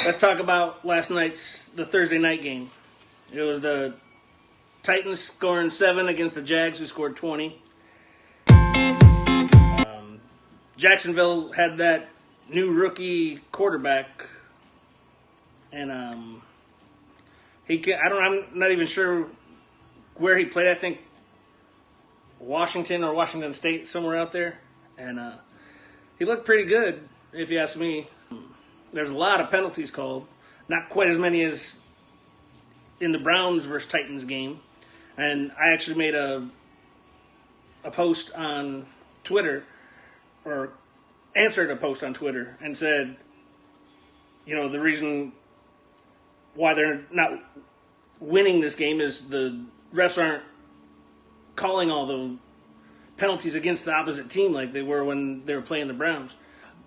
Let's talk about the Thursday night game. It was the Titans scoring 7 against the Jags, who scored 20. Jacksonville had that new rookie quarterback, and I'm not even sure where he played. I think Washington or Washington State, somewhere out there, and he looked pretty good, if you ask me. There's a lot of penalties called, not quite as many as in the Browns versus Titans game, and I actually made a post on Twitter, or answered a post on Twitter, and said, the reason why they're not winning this game is the refs aren't calling all the penalties against the opposite team like they were when they were playing the Browns.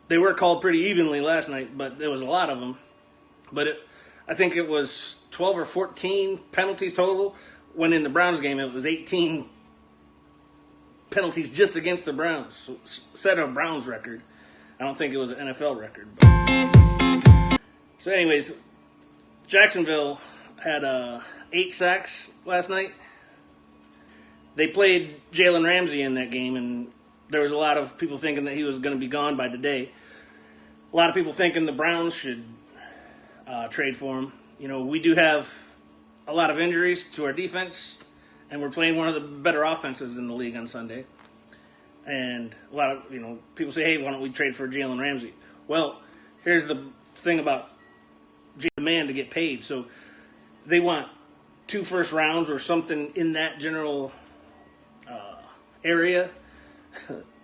They were called pretty evenly last night, but there was a lot of them. But I think it was 12 or 14 penalties total, when in the Browns game it was 18 penalties just against the Browns. So, set a Browns record. I don't think it was an NFL record. So anyways, Jacksonville had 8 sacks last night. They played Jalen Ramsey in that game, and there was a lot of people thinking that he was going to be gone by today. A lot of people thinking the Browns should trade for him. We do have a lot of injuries to our defense, and we're playing one of the better offenses in the league on Sunday. And a lot of people say, hey, why don't we trade for Jalen Ramsey? Well, here's the thing about the man to get paid. So they want 2 first rounds or something in that general area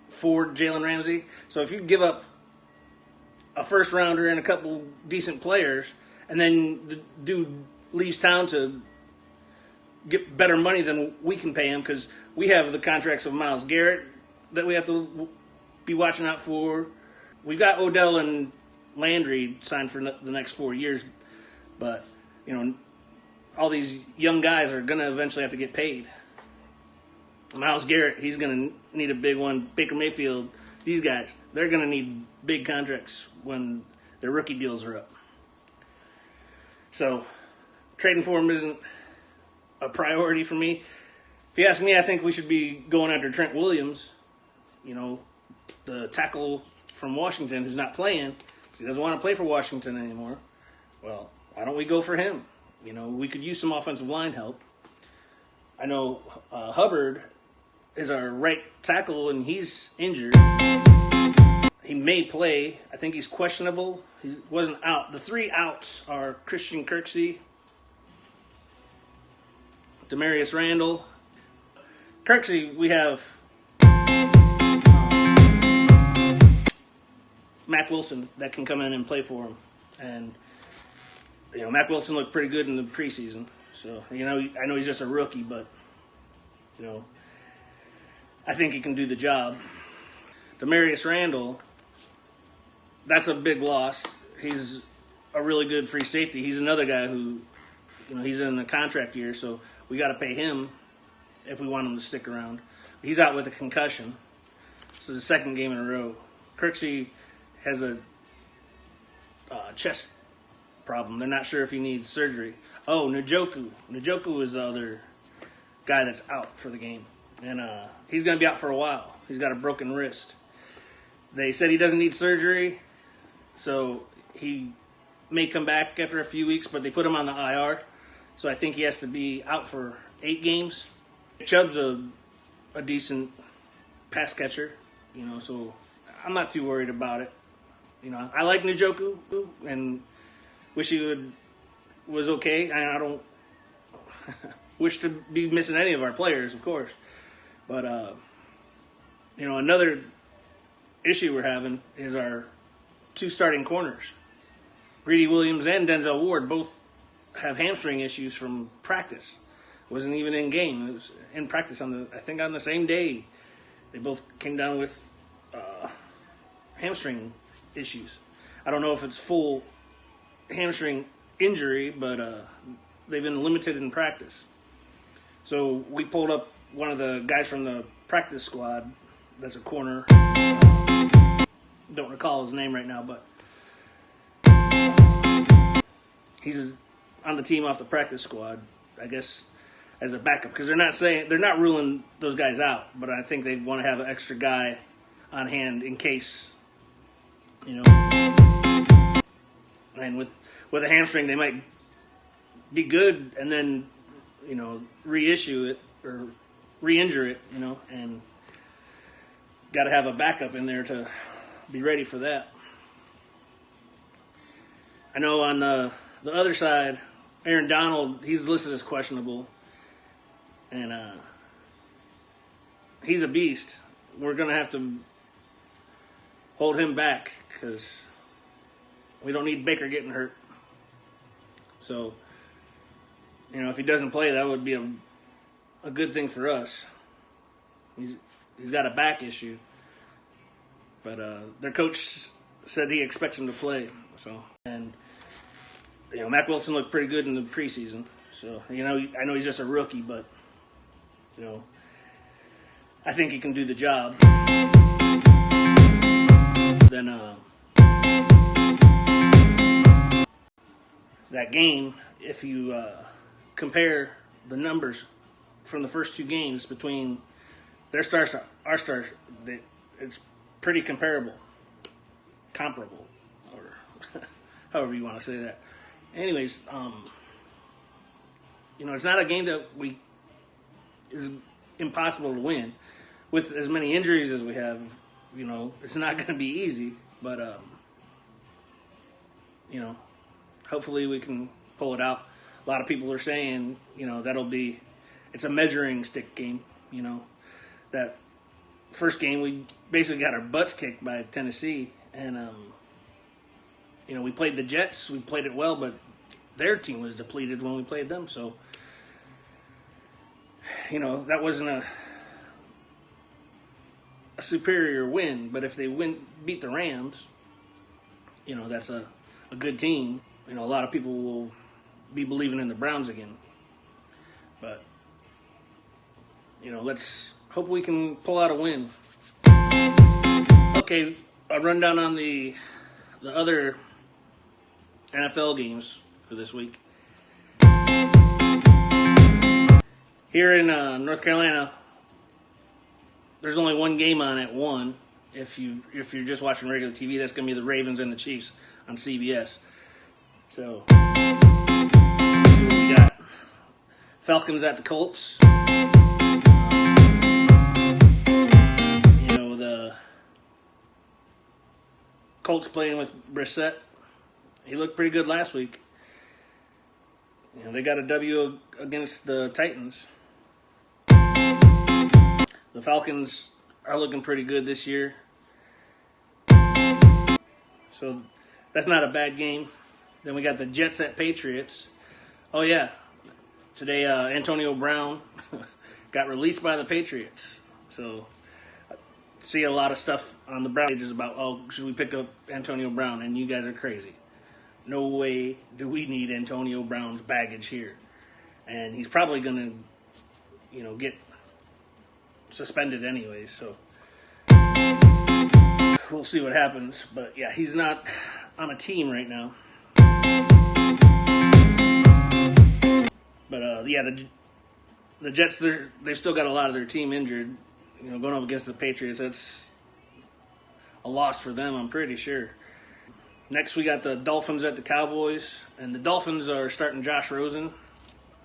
for Jalen Ramsey. So if you give up a first rounder and a couple decent players, and then the dude leaves town to get better money than we can pay him, because we have the contracts of Myles Garrett that we have to be watching out for. We've got Odell and Landry signed for the next 4 years, but all these young guys are going to eventually have to get paid. Myles Garrett, he's going to need a big one. Baker Mayfield, these guys, they're going to need big contracts when their rookie deals are up. So trading for him isn't a priority for me. If you ask me, I think we should be going after Trent Williams, the tackle from Washington who's not playing. He doesn't want to play for Washington anymore. Well, why don't we go for him? We could use some offensive line help. I know Hubbard is our right tackle, and he's injured. He may play. I think he's questionable. He wasn't out. The 3 outs are Christian Kirksey, Demarius Randall. Kirksey, we have Mack Wilson that can come in and play for him. And, Mack Wilson looked pretty good in the preseason. So, I know he's just a rookie, but, I think he can do the job. Demarius Randall, that's a big loss. He's a really good free safety. He's another guy who, he's in the contract year, so we got to pay him if we want him to stick around. He's out with a concussion. This is the second game in a row. Kirksey has a chest problem. They're not sure if he needs surgery. Oh, Njoku. Njoku is the other guy that's out for the game. And he's going to be out for a while. He's got a broken wrist. They said he doesn't need surgery, so he may come back after a few weeks, but they put him on the IR. So I think he has to be out for 8 games. Chubb's a decent pass catcher, so I'm not too worried about it. I like Njoku and wish he was okay. I don't wish to be missing any of our players, of course. But, another issue we're having is our 2 starting corners. Greedy Williams and Denzel Ward both have hamstring issues from practice. Wasn't even in game. It was in practice on the same day. They both came down with hamstring issues. I don't know if it's full hamstring injury, but they've been limited in practice. So we pulled up one of the guys from the practice squad that's a corner. Don't recall his name right now, but he's on the team off the practice squad, I guess, as a backup, because they're not ruling those guys out, but I think they want to have an extra guy on hand in case, you know. And with a hamstring, they might be good and then, you know, reissue it or re-injure it, you know, and got to have a backup in there to be ready for that. I know on the other side, Aaron Donald, he's listed as questionable, and he's a beast. We're going to have to hold him back because we don't need Baker getting hurt. So, you know, if he doesn't play, that would be a good thing for us. He's got a back issue, but their coach said he expects him to play. So, and you know, Mack Wilson looked pretty good in the preseason. So, you know, I know he's just a rookie, but you know, I think he can do the job. Then that game, if you compare the numbers from the first two games between their stars to our stars, it's pretty comparable, or however you want to say that. Anyways, you know, it's not a game that is impossible to win. With as many injuries as we have, you know, it's not going to be easy, but you know, hopefully we can pull it out. A lot of people are saying, you know, it's a measuring stick game, you know. That first game, we basically got our butts kicked by Tennessee, and, you know, we played the Jets, we played it well, but their team was depleted when we played them, so, you know, that wasn't a superior win, but if they beat the Rams, you know, that's a good team. You know, a lot of people will be believing in the Browns again. But, you know, let's hope we can pull out a win. Okay, a rundown on the other NFL games for this week. Here in North Carolina, there's only one game on at 1. If you're just watching regular TV, that's going to be the Ravens and the Chiefs on CBS. So, let's see what we got. Falcons at the Colts. You know, the Colts playing with Brissett. He looked pretty good last week. You know, they got a W against the Titans. The Falcons are looking pretty good this year. So that's not a bad game. Then we got the Jets at Patriots. Oh, yeah. Today, Antonio Brown got released by the Patriots. So I see a lot of stuff on the Brown pages about, oh, should we pick up Antonio Brown? And you guys are crazy. No way do we need Antonio Brown's baggage here. And he's probably going to, you know, get suspended anyway, so we'll see what happens. But yeah, he's not on a team right now. But yeah, the Jets, they've still got a lot of their team injured. You know, going up against the Patriots, that's a loss for them, I'm pretty sure. Next, we got the Dolphins at the Cowboys, and the Dolphins are starting Josh Rosen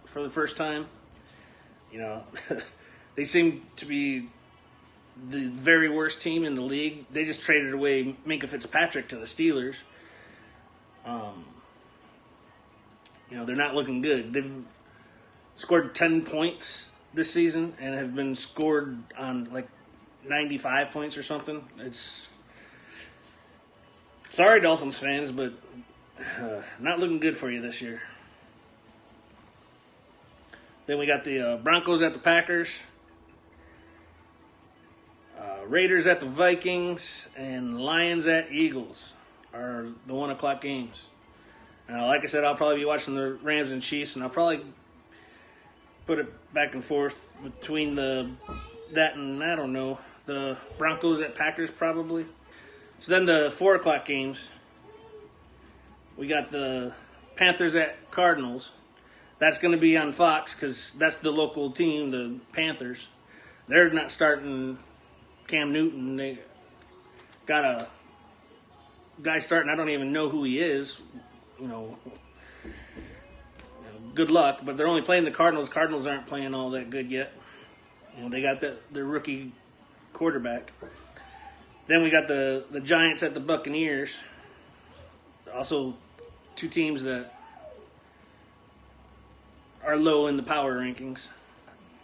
for the first time. You know, they seem to be the very worst team in the league. They just traded away Minkah Fitzpatrick to the Steelers. You know, they're not looking good. They've scored 10 points this season and have been scored on like 95 points or something. It's sorry, Dolphins fans, but not looking good for you this year. Then we got the Broncos at the Packers, Raiders at the Vikings, and Lions at Eagles are the 1 o'clock games. Like I said, I'll probably be watching the Rams and Chiefs, and I'll probably put it back and forth between that and, I don't know, the Broncos at Packers probably. So then the 4 o'clock games, we got the Panthers at Cardinals. That's going to be on Fox because that's the local team, the Panthers. They're not starting Cam Newton. They got a guy starting. I don't even know who he is. Good luck. But they're only playing the Cardinals. Cardinals aren't playing all that good yet. They got their rookie quarterback. Then we got the Giants at the Buccaneers. Also, two teams that are low in the power rankings.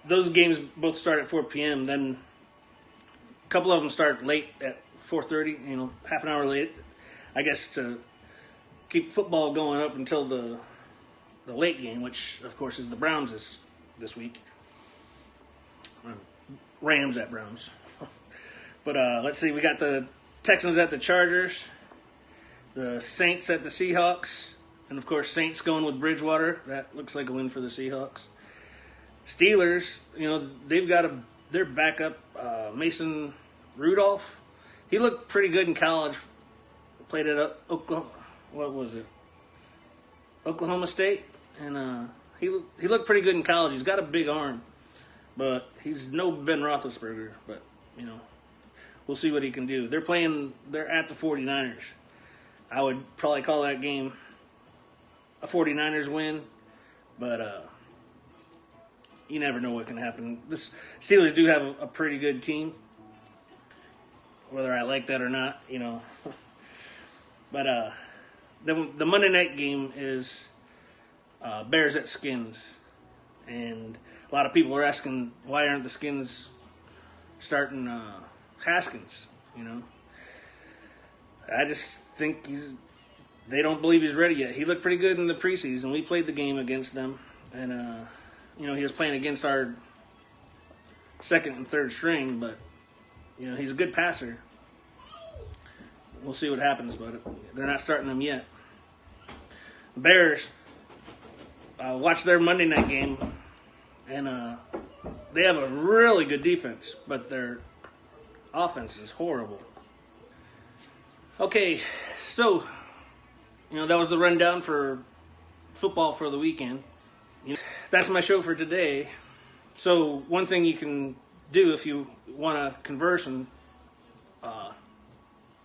Those games both start at 4 p.m. Then a couple of them start late at 4:30. Half an hour late, I guess, to keep football going up until the late game, which of course is the Browns this week. Rams at Browns. But let's see, we got the Texans at the Chargers, the Saints at the Seahawks, and of course Saints going with Bridgewater. That looks like a win for the Seahawks. Steelers, they've got their backup, Mason Rudolph. He looked pretty good in college. Played at Oklahoma. What was it? Oklahoma State, and he looked pretty good in college. He's got a big arm, but he's no Ben Roethlisberger. But we'll see what he can do. They're at the 49ers. I would probably call that game a 49ers win, but you never know what can happen. The Steelers do have a pretty good team, whether I like that or not, But the Monday night game is Bears at Skins, and a lot of people are asking why aren't the Skins starting Haskins? I just think they don't believe he's ready yet. He looked pretty good in the preseason. We played the game against them, and he was playing against our second and third string, but he's a good passer. We'll see what happens, but they're not starting him yet. Bears, watch their Monday night game, and they have a really good defense, but their offense is horrible. Okay, so that was the rundown for football for the weekend. That's my show for today. So one thing you can do if you want to converse and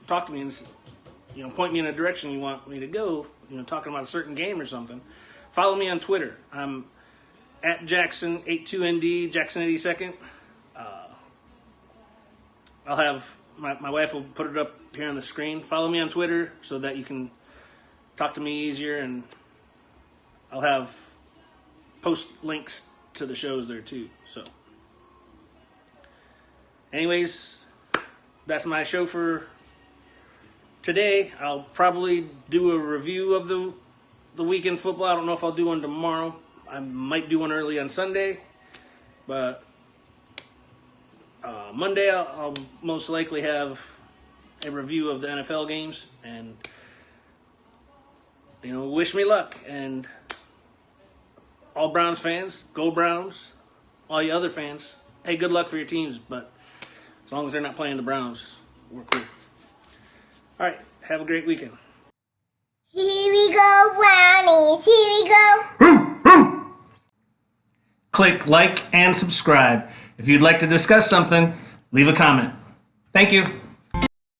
talk to me and point me in a direction you want me to go, talking about a certain game or something, follow me on Twitter. I'm at Jackson82ND, Jackson82nd. I'll have my wife will put it up here on the screen. Follow me on Twitter so that you can talk to me easier, and I'll have post links to the shows there too. So anyways, that's my show for today. I'll probably do a review of the weekend football. I don't know if I'll do one tomorrow. I might do one early on Sunday, but Monday I'll most likely have a review of the NFL games, and wish me luck. And all Browns fans, go Browns. All you other fans, hey, good luck for your teams, but as long as they're not playing the Browns, we're cool. All right, have a great weekend. Here we go, Brownies. Here we go. Click like and subscribe. If you'd like to discuss something, leave a comment. Thank you.